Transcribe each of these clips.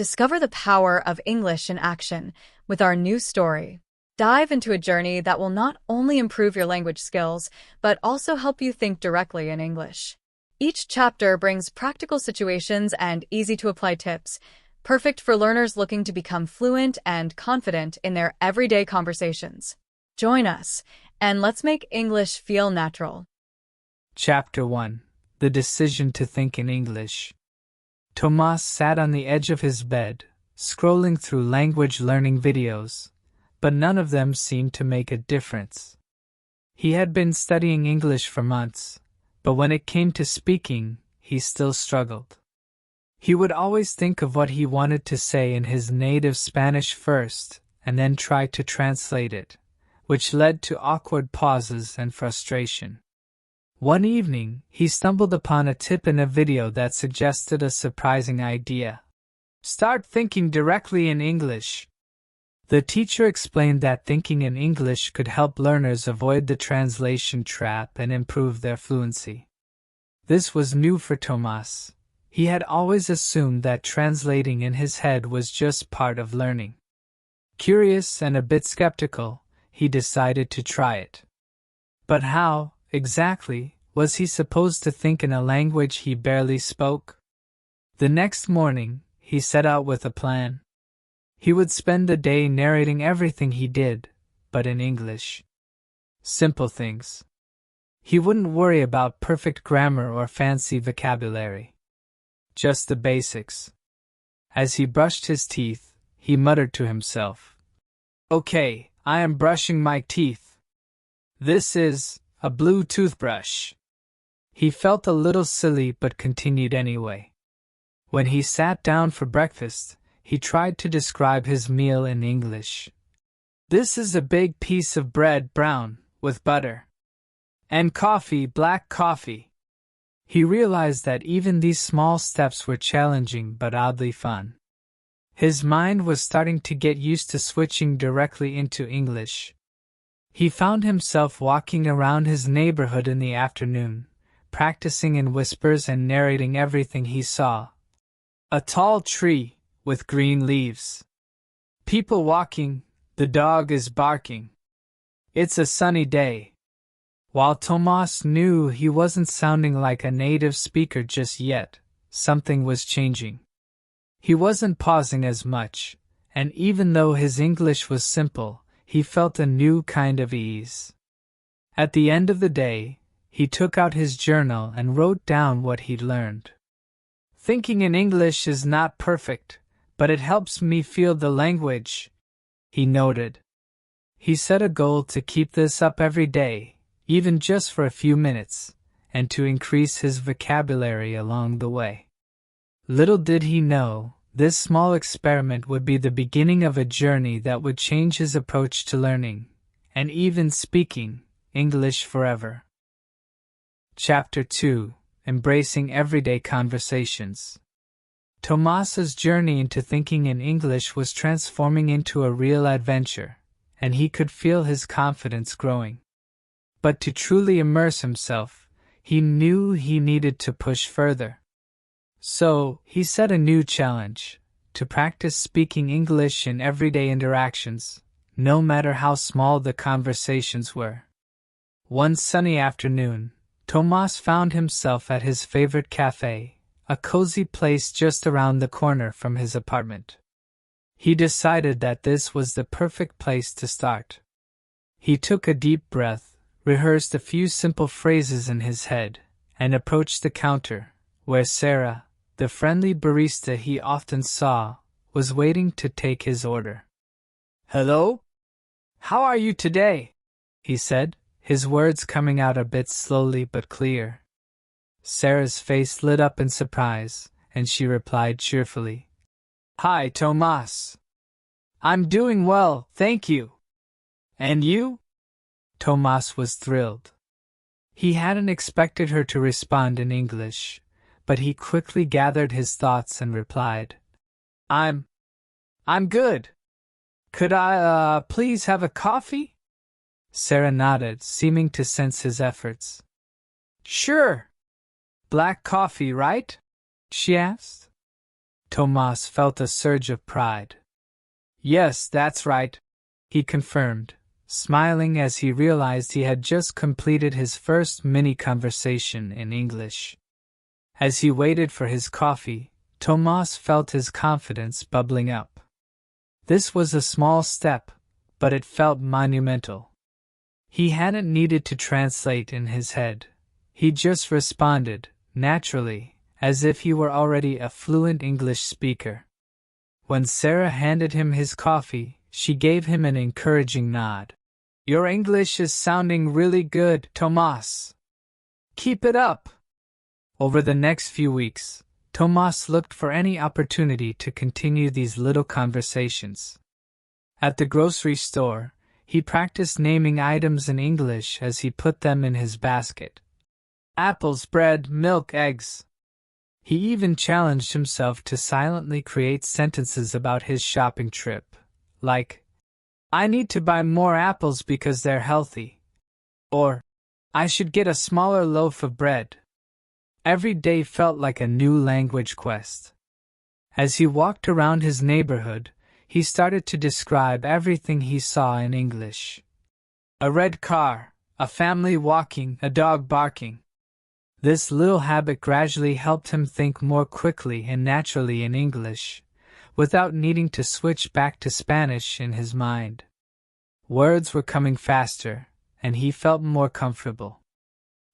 Discover the power of English in action with our new story. Dive into a journey that will not only improve your language skills, but also help you think directly in English. Each chapter brings practical situations and easy-to-apply tips, perfect for learners looking to become fluent and confident in their everyday conversations. Join us, and let's make English feel natural. Chapter 1. The Decision to Think in English. Tomas sat on the edge of his bed, scrolling through language learning videos, but none of them seemed to make a difference. He had been studying English for months, but when it came to speaking, he still struggled. He would always think of what he wanted to say in his native Spanish first, and then try to translate it, which led to awkward pauses and frustration. One evening, he stumbled upon a tip in a video that suggested a surprising idea. Start thinking directly in English. The teacher explained that thinking in English could help learners avoid the translation trap and improve their fluency. This was new for Tomas. He had always assumed that translating in his head was just part of learning. Curious and a bit skeptical, he decided to try it. But how, exactly, was he supposed to think in a language he barely spoke? The next morning, he set out with a plan. He would spend the day narrating everything he did, but in English. Simple things. He wouldn't worry about perfect grammar or fancy vocabulary. Just the basics. As he brushed his teeth, he muttered to himself, "Okay, I am brushing my teeth. This is a blue toothbrush." He felt a little silly but continued anyway. When he sat down for breakfast, he tried to describe his meal in English. "This is a big piece of bread, brown, with butter. And coffee, black coffee." He realized that even these small steps were challenging but oddly fun. His mind was starting to get used to switching directly into English. He found himself walking around his neighborhood in the afternoon, practicing in whispers and narrating everything he saw. A tall tree with green leaves. People walking, the dog is barking. It's a sunny day. While Tomas knew he wasn't sounding like a native speaker just yet, something was changing. He wasn't pausing as much, and even though his English was simple, he felt a new kind of ease. At the end of the day, he took out his journal and wrote down what he'd learned. "Thinking in English is not perfect, but it helps me feel the language," he noted. He set a goal to keep this up every day, even just for a few minutes, and to increase his vocabulary along the way. Little did he know, this small experiment would be the beginning of a journey that would change his approach to learning, and even speaking, English forever. Chapter 2. Embracing Everyday Conversations. Tomas's journey into thinking in English was transforming into a real adventure, and he could feel his confidence growing. But to truly immerse himself, he knew he needed to push further. So, he set a new challenge, to practice speaking English in everyday interactions, no matter how small the conversations were. One sunny afternoon, Tomas found himself at his favorite cafe, a cozy place just around the corner from his apartment. He decided that this was the perfect place to start. He took a deep breath, rehearsed a few simple phrases in his head, and approached the counter, where Sarah, the friendly barista he often saw, was waiting to take his order. "Hello? How are you today?" he said, his words coming out a bit slowly but clear. Sarah's face lit up in surprise, and she replied cheerfully, "Hi, Tomas. I'm doing well, thank you. And you?" Tomas was thrilled. He hadn't expected her to respond in English, but he quickly gathered his thoughts and replied, I'm good. Could I, please have a coffee?" Sarah nodded, seeming to sense his efforts. "Sure. Black coffee, right?" she asked. Tomas felt a surge of pride. "Yes, that's right," he confirmed, smiling as he realized he had just completed his first mini-conversation in English. As he waited for his coffee, Tomas felt his confidence bubbling up. This was a small step, but it felt monumental. He hadn't needed to translate in his head. He just responded, naturally, as if he were already a fluent English speaker. When Sarah handed him his coffee, she gave him an encouraging nod. "Your English is sounding really good, Tomas. Keep it up." Over the next few weeks, Tomas looked for any opportunity to continue these little conversations. At the grocery store, he practiced naming items in English as he put them in his basket. Apples, bread, milk, eggs. He even challenged himself to silently create sentences about his shopping trip, like, "I need to buy more apples because they're healthy," or, "I should get a smaller loaf of bread." Every day felt like a new language quest. As he walked around his neighborhood, he started to describe everything he saw in English. A red car, a family walking, a dog barking. This little habit gradually helped him think more quickly and naturally in English, without needing to switch back to Spanish in his mind. Words were coming faster, and he felt more comfortable.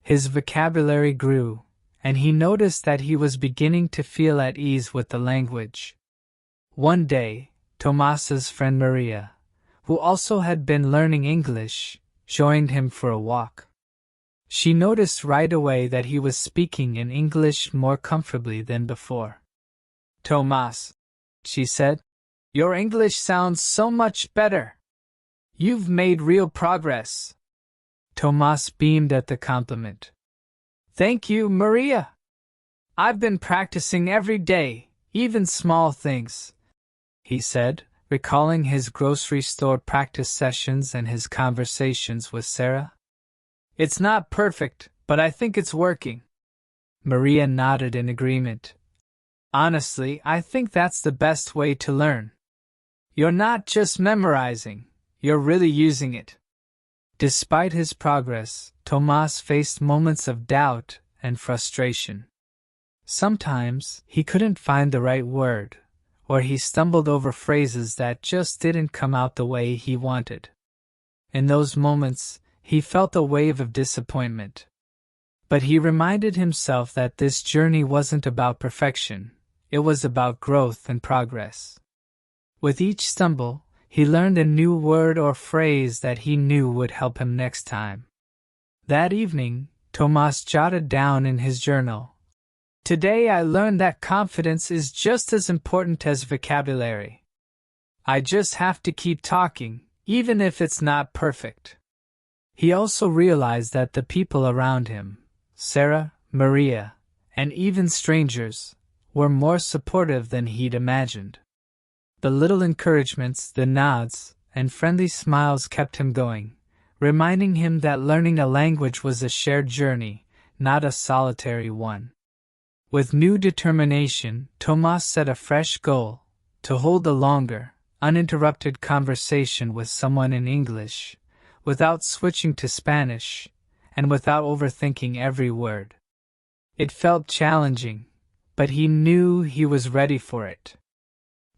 His vocabulary grew, and he noticed that he was beginning to feel at ease with the language. One day, Tomas's friend Maria, who also had been learning English, joined him for a walk. She noticed right away that he was speaking in English more comfortably than before. "Tomas," she said, "your English sounds so much better. You've made real progress." Tomas beamed at the compliment. "Thank you, Maria. I've been practicing every day, even small things," he said, recalling his grocery store practice sessions and his conversations with Sarah. "It's not perfect, but I think it's working." Maria nodded in agreement. "Honestly, I think that's the best way to learn. You're not just memorizing, you're really using it." Despite his progress, Tomas faced moments of doubt and frustration. Sometimes he couldn't find the right word, or he stumbled over phrases that just didn't come out the way he wanted. In those moments, he felt a wave of disappointment. But he reminded himself that this journey wasn't about perfection, it was about growth and progress. With each stumble, he learned a new word or phrase that he knew would help him next time. That evening, Tomas jotted down in his journal, "Today I learned that confidence is just as important as vocabulary. I just have to keep talking, even if it's not perfect." He also realized that the people around him, Sarah, Maria, and even strangers, were more supportive than he'd imagined. The little encouragements, the nods, and friendly smiles kept him going, reminding him that learning a language was a shared journey, not a solitary one. With new determination, Tomas set a fresh goal, to hold a longer, uninterrupted conversation with someone in English, without switching to Spanish, and without overthinking every word. It felt challenging, but he knew he was ready for it.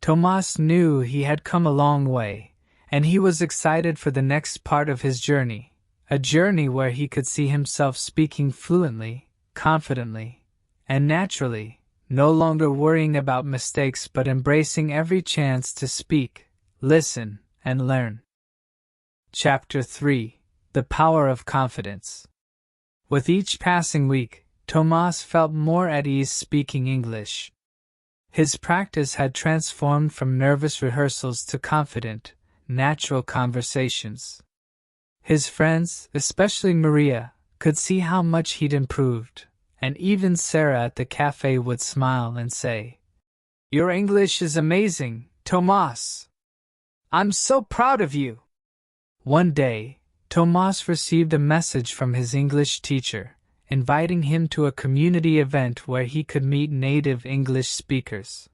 Tomas knew he had come a long way, and he was excited for the next part of his journey, a journey where he could see himself speaking fluently, confidently, and naturally, no longer worrying about mistakes but embracing every chance to speak, listen, and learn. Chapter 3: The Power of Confidence. With each passing week, Tomas felt more at ease speaking English. His practice had transformed from nervous rehearsals to confident, natural conversations. His friends, especially Maria, could see how much he'd improved, and even Sarah at the cafe would smile and say, "Your English is amazing, Tomas. I'm so proud of you." One day, Tomas received a message from his English teacher, inviting him to a community event where he could meet native English speakers.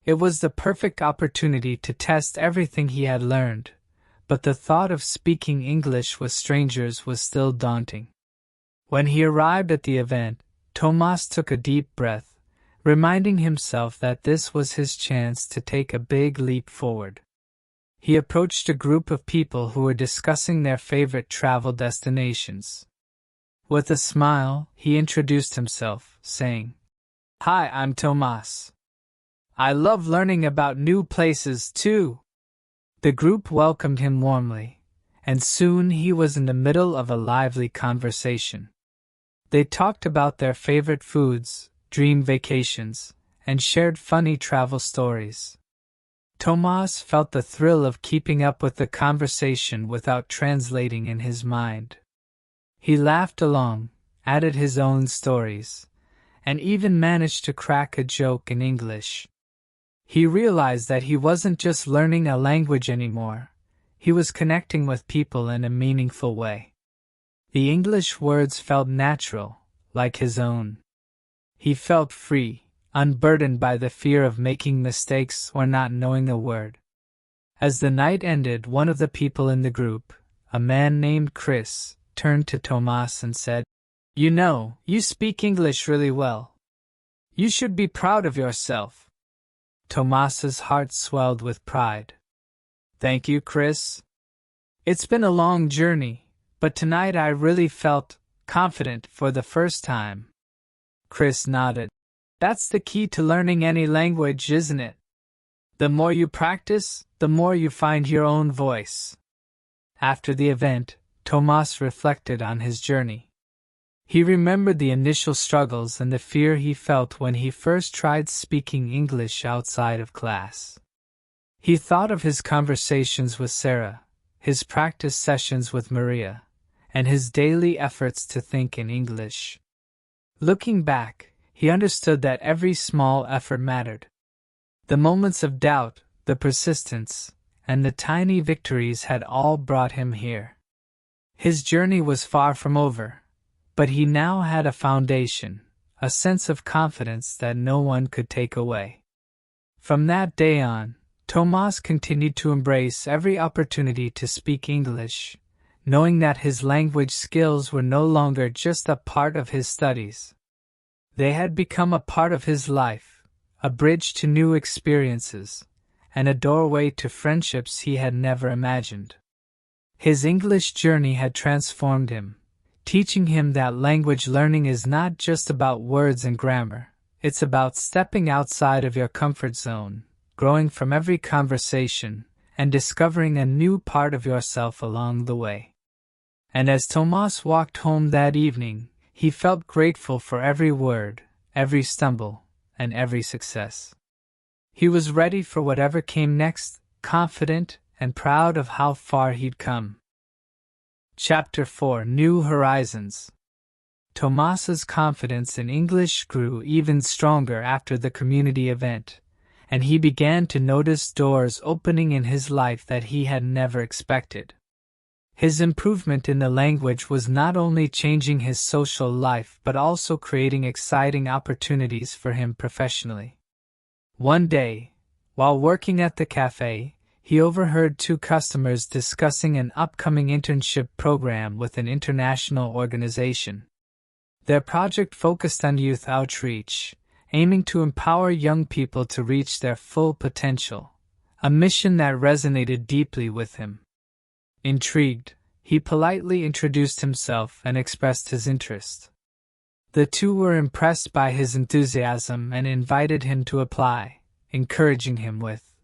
It was the perfect opportunity to test everything he had learned, but the thought of speaking English with strangers was still daunting. When he arrived at the event, Tomas took a deep breath, reminding himself that this was his chance to take a big leap forward. He approached a group of people who were discussing their favorite travel destinations. With a smile, he introduced himself, saying, "Hi, I'm Tomas. I love learning about new places, too." The group welcomed him warmly, and soon he was in the middle of a lively conversation. They talked about their favorite foods, dream vacations, and shared funny travel stories. Tomas felt the thrill of keeping up with the conversation without translating in his mind. He laughed along, added his own stories, and even managed to crack a joke in English. He realized that he wasn't just learning a language anymore, he was connecting with people in a meaningful way. The English words felt natural, like his own. He felt free, unburdened by the fear of making mistakes or not knowing a word. As the night ended, one of the people in the group, a man named Chris, turned to Tomas and said, "You know, you speak English really well. You should be proud of yourself." Tomas's heart swelled with pride. "Thank you, Chris. It's been a long journey, but tonight I really felt confident for the first time." Chris nodded. "That's the key to learning any language, isn't it? The more you practice, the more you find your own voice." After the event, Tomas reflected on his journey. He remembered the initial struggles and the fear he felt when he first tried speaking English outside of class. He thought of his conversations with Sarah, his practice sessions with Maria, and his daily efforts to think in English. Looking back, he understood that every small effort mattered. The moments of doubt, the persistence, and the tiny victories had all brought him here. His journey was far from over, but he now had a foundation, a sense of confidence that no one could take away. From that day on, Tomas continued to embrace every opportunity to speak English, knowing that his language skills were no longer just a part of his studies. They had become a part of his life, a bridge to new experiences, and a doorway to friendships he had never imagined. His English journey had transformed him, teaching him that language learning is not just about words and grammar, it's about stepping outside of your comfort zone, growing from every conversation, and discovering a new part of yourself along the way. And as Tomas walked home that evening, he felt grateful for every word, every stumble, and every success. He was ready for whatever came next, confident and proud of how far he'd come. Chapter 4: New Horizons. Tomas's confidence in English grew even stronger after the community event, and he began to notice doors opening in his life that he had never expected. His improvement in the language was not only changing his social life but also creating exciting opportunities for him professionally. One day, while working at the cafe, he overheard two customers discussing an upcoming internship program with an international organization. Their project focused on youth outreach, aiming to empower young people to reach their full potential, a mission that resonated deeply with him. Intrigued, he politely introduced himself and expressed his interest. The two were impressed by his enthusiasm and invited him to apply, encouraging him with,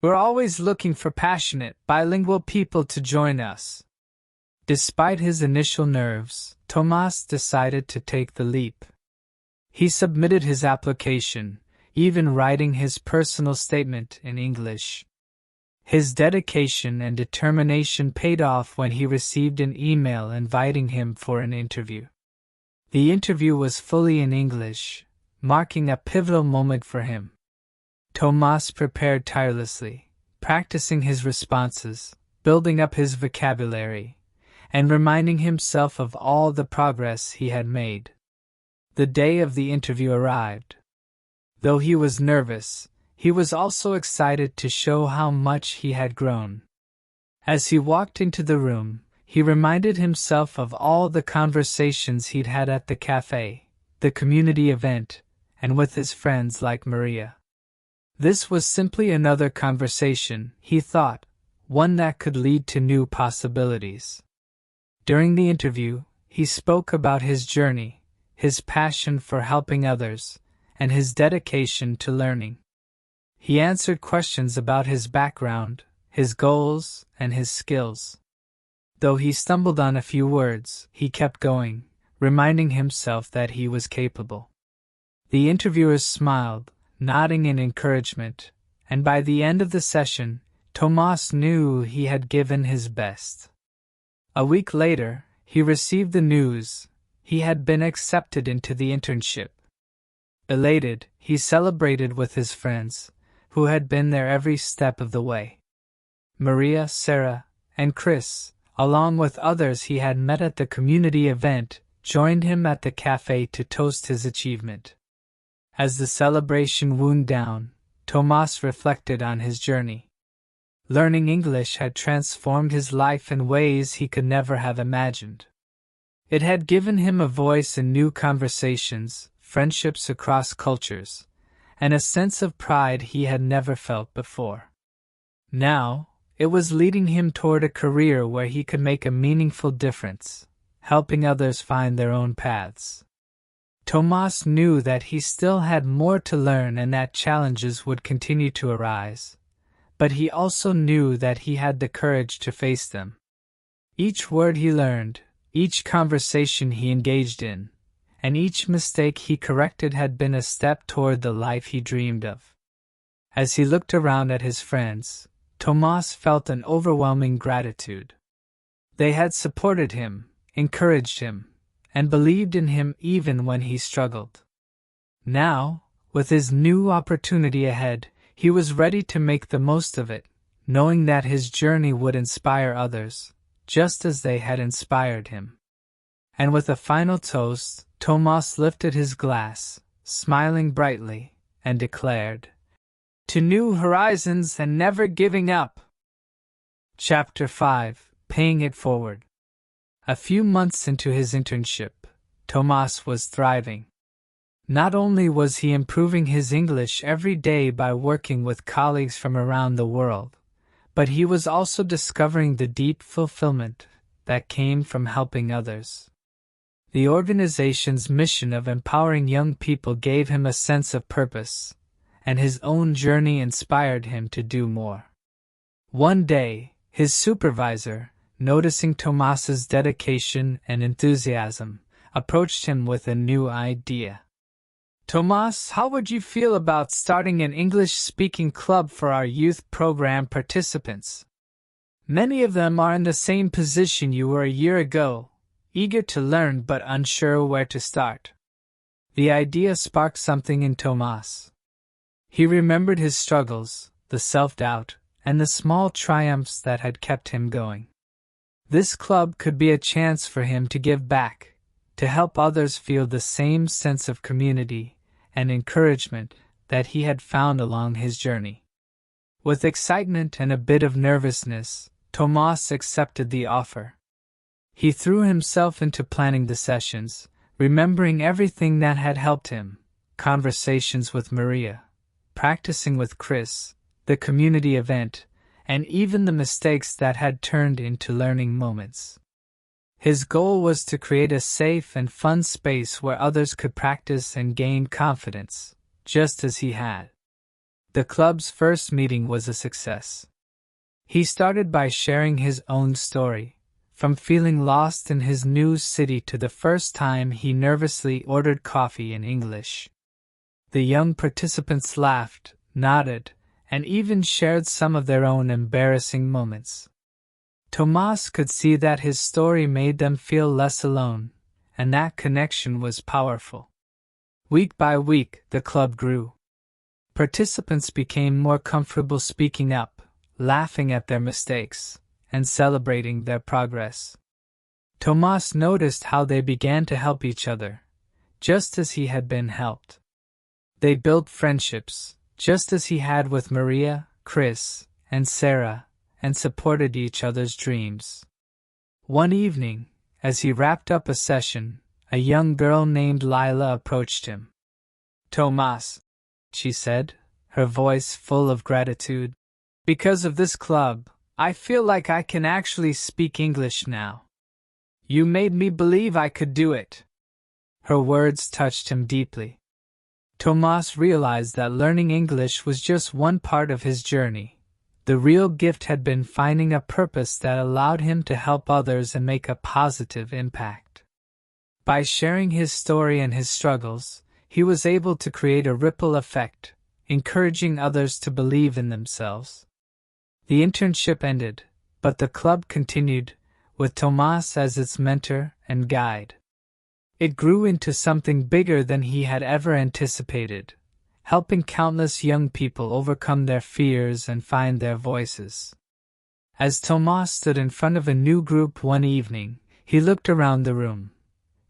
"We're always looking for passionate, bilingual people to join us." Despite his initial nerves, Tomas decided to take the leap. He submitted his application, even writing his personal statement in English. His dedication and determination paid off when he received an email inviting him for an interview. The interview was fully in English, marking a pivotal moment for him. Tomas prepared tirelessly, practicing his responses, building up his vocabulary, and reminding himself of all the progress he had made. The day of the interview arrived. Though he was nervous, he was also excited to show how much he had grown. As he walked into the room, he reminded himself of all the conversations he'd had at the cafe, the community event, and with his friends like Maria. This was simply another conversation, he thought, one that could lead to new possibilities. During the interview, he spoke about his journey, his passion for helping others, and his dedication to learning. He answered questions about his background, his goals, and his skills. Though he stumbled on a few words, he kept going, reminding himself that he was capable. The interviewers smiled, nodding in encouragement, and by the end of the session, Tomas knew he had given his best. A week later, he received the news: he had been accepted into the internship. Elated, he celebrated with his friends, who had been there every step of the way. Maria, Sarah, and Chris, along with others he had met at the community event, joined him at the cafe to toast his achievement. As the celebration wound down, Tomas reflected on his journey. Learning English had transformed his life in ways he could never have imagined. It had given him a voice in new conversations, friendships across cultures, and a sense of pride he had never felt before. Now, it was leading him toward a career where he could make a meaningful difference, helping others find their own paths. Tomas knew that he still had more to learn and that challenges would continue to arise, but he also knew that he had the courage to face them. Each word he learned, each conversation he engaged in, and each mistake he corrected had been a step toward the life he dreamed of. As he looked around at his friends, Tomas felt an overwhelming gratitude. They had supported him, encouraged him, and believed in him even when he struggled. Now, with his new opportunity ahead, he was ready to make the most of it, knowing that his journey would inspire others, just as they had inspired him. And with a final toast, Tomas lifted his glass, smiling brightly, and declared, "To new horizons and never giving up." Chapter 5: Paying It Forward. A few months into his internship, Tomas was thriving. Not only was he improving his English every day by working with colleagues from around the world, but he was also discovering the deep fulfillment that came from helping others. The organization's mission of empowering young people gave him a sense of purpose, and his own journey inspired him to do more. One day, his supervisor, noticing Tomas's dedication and enthusiasm, approached him with a new idea. "Tomas, how would you feel about starting an English-speaking club for our youth program participants? Many of them are in the same position you were a year ago, eager to learn but unsure where to start." The idea sparked something in Tomas. He remembered his struggles, the self-doubt, and the small triumphs that had kept him going. This club could be a chance for him to give back, to help others feel the same sense of community and encouragement that he had found along his journey. With excitement and a bit of nervousness, Tomas accepted the offer. He threw himself into planning the sessions, remembering everything that had helped him: conversations with Maria, practicing with Chris, the community event, and even the mistakes that had turned into learning moments. His goal was to create a safe and fun space where others could practice and gain confidence, just as he had. The club's first meeting was a success. He started by sharing his own story, from feeling lost in his new city to the first time he nervously ordered coffee in English. The young participants laughed, nodded, and even shared some of their own embarrassing moments. Tomas could see that his story made them feel less alone, and that connection was powerful. Week by week, the club grew. Participants became more comfortable speaking up, laughing at their mistakes, and celebrating their progress. Tomas noticed how they began to help each other, just as he had been helped. They built friendships, just as he had with Maria, Chris, and Sarah, and supported each other's dreams. One evening, as he wrapped up a session, a young girl named Lila approached him. "Tomas," she said, her voice full of gratitude, "because of this club, I feel like I can actually speak English now. You made me believe I could do it." Her words touched him deeply. Tomas realized that learning English was just one part of his journey. The real gift had been finding a purpose that allowed him to help others and make a positive impact. By sharing his story and his struggles, he was able to create a ripple effect, encouraging others to believe in themselves. The internship ended, but the club continued, with Tomas as its mentor and guide. It grew into something bigger than he had ever anticipated, helping countless young people overcome their fears and find their voices. As Tomas stood in front of a new group one evening, he looked around the room,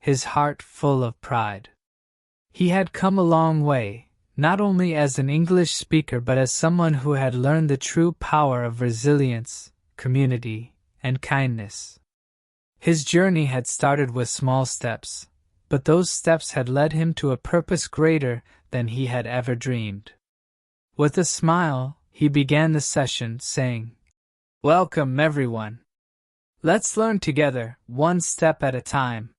his heart full of pride. He had come a long way, not only as an English speaker but as someone who had learned the true power of resilience, community, and kindness. His journey had started with small steps, but those steps had led him to a purpose greater than he had ever dreamed. With a smile, he began the session, saying, "Welcome, everyone. Let's learn together, one step at a time."